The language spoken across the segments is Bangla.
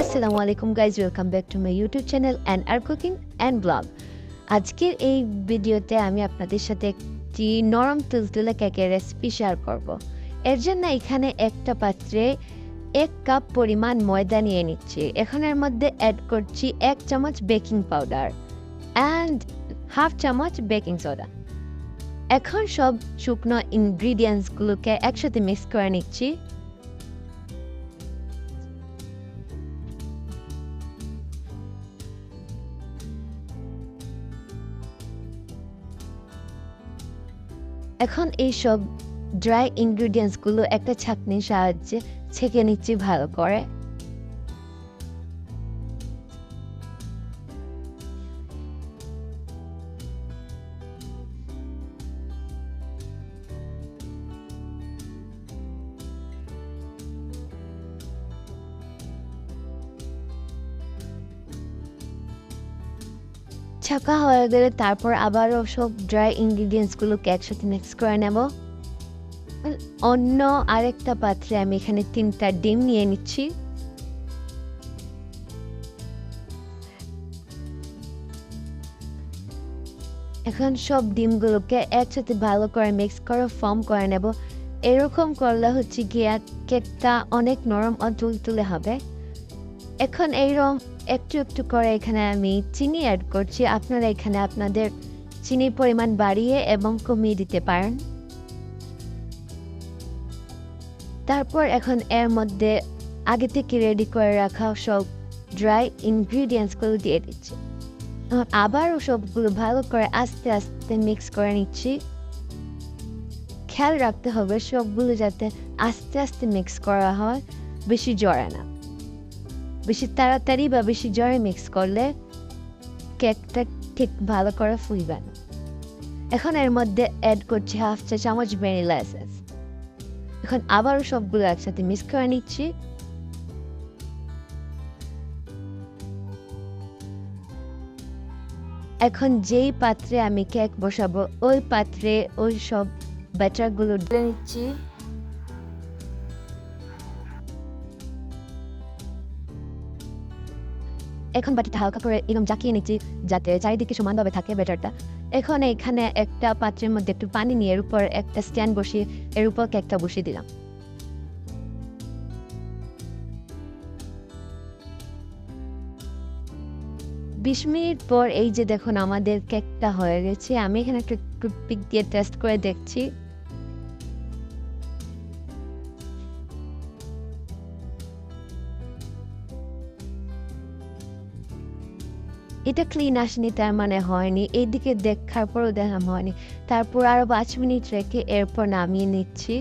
আসসালামু আলাইকুম guys, welcome back to my YouTube channel আর কুকিং অ্যান্ড ব্লগ। আজকের এই ভিডিওতে আমি আপনাদের সাথে একটি নরম তুলতুলে কেকের রেসিপি শেয়ার করব। এর জন্য এখানে একটা পাত্রে 1 কাপ পরিমাণ ময়দা নিয়ে নিচ্ছি। এখানের মধ্যে অ্যাড করছি 1 চামচ বেকিং পাউডার অ্যান্ড হাফ চামচ বেকিং সোডা। এখন সব শুকনো ইনগ্রিডিয়েন্টসগুলোকে একসাথে মিক্স করে নিচ্ছি। এখন এই সব ড্রাই ইনগ্রিডিয়েন্টসগুলো একটা ছাঁকনির সাহায্যে ছেঁকে নিচ্ছি ভালো করে। ছাঁকা হয়ে গেলে তারপর আবারও সব ড্রাই ইনগ্রিডিয়েন্টসগুলোকে একসাথে মিক্স করে নেব। অন্য আরেকটা পাত্রে আমি এখানে 3টা ডিম নিয়ে নিচ্ছি। এখন সব ডিমগুলোকে একসাথে ভালো করে মিক্স করে ফর্ম করে নেব। এরকম করলে হচ্ছে গিয়ে কেকটা অনেক নরম ও তুলতুলে হবে। এখন এইরকম একটু একটু করে এখানে আমি চিনি অ্যাড করছি। আপনারা এখানে আপনাদের চিনির পরিমাণ বাড়িয়ে এবং কমিয়ে দিতে পারেন। তারপর এখন এর মধ্যে আগে থেকে রেডি করে রাখা সব ড্রাই ইনগ্রিডিয়েন্টসগুলো দিয়ে দিচ্ছি। আবারও সবগুলো ভালো করে আস্তে আস্তে মিক্স করে নিচ্ছি। খেয়াল রাখতে হবে সবগুলো যাতে আস্তে আস্তে মিক্স করা হয়, বেশি জোরে না। বেশি তাড়াতাড়ি বা বেশি জোরে মিক্স করলে কেকটা ঠিক ভালো করে ফুলবে না। এখন এর মধ্যে অ্যাড করছি হাফ চা চামচ ভ্যানিলা এসেন্স। এখন আবারও সবগুলো একসাথে মিক্স করে নিচ্ছি। এখন যেই পাত্রে আমি কেক বসাবো ওই পাত্রে ওই সব ব্যাটারগুলো ঢেলে নিচ্ছি। এখন বাটিটা হালকা করে এরকম জাকিয়ে নিচ্ছি যাতে চারিদিকে সমানভাবে থাকে ব্যাটারটা। এখন এখানে একটা পাত্রের মধ্যে একটু পানি নিয়ে এর উপর একটা স্ট্যান্ড বসিয়ে এর উপর কেকটা বসিয়ে দিলাম। বিশ মিনিট পর এই যে দেখুন আমাদের কেকটা হয়ে গেছে। আমি এখানে একটা টুথপিক দিয়ে টেস্ট করে দেখছি। এটা ক্লিন আসেনি তার মানে হয়নি, এইদিকে দেখার পরও দেখাম হয়নি। তারপর আরো 5 মিনিট রেখে এরপর নামিয়ে নিচ্ছি।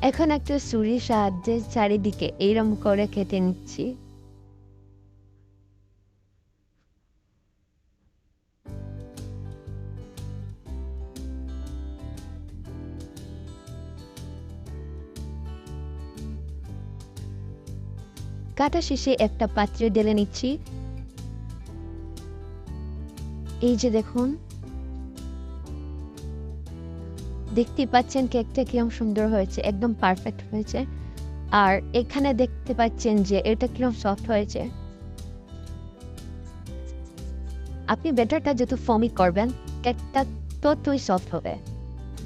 এখন একটা ছুরির সাহায্যে চারিদিকে এইরকম করে কেটে নিচ্ছি। কাটা শেষে একটা পাত্রে ঢেলে নিচ্ছি। এই যে দেখুন, দেখতে পাচ্ছেন কেকটা কিরকম সুন্দর হয়েছে, একদম পারফেক্ট হয়েছে। আর এখানে দেখতে পাচ্ছেন যে এটা কিরকম সফট হয়েছে। আপনি ব্যাটারটা যত ফর্মি করবেন কেকটা ততই সফট হবে।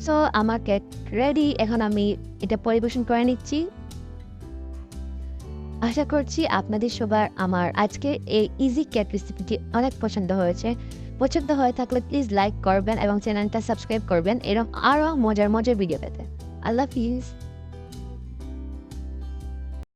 সো আমার কেক রেডি। এখন আমি এটা পরিবেশন করে নিচ্ছি। আশা করছি আপনাদের সবার আমার আজকে এই ইজি কেক রেসিপিটি অনেক পছন্দ হয়েছে। পছন্দ হয়ে থাকলে প্লিজ লাইক করবেন এবং চ্যানেলটা সাবস্ক্রাইব করবেন এরকম আরও মজার মজার ভিডিও পেতে। আল্লাহ হাফিজ।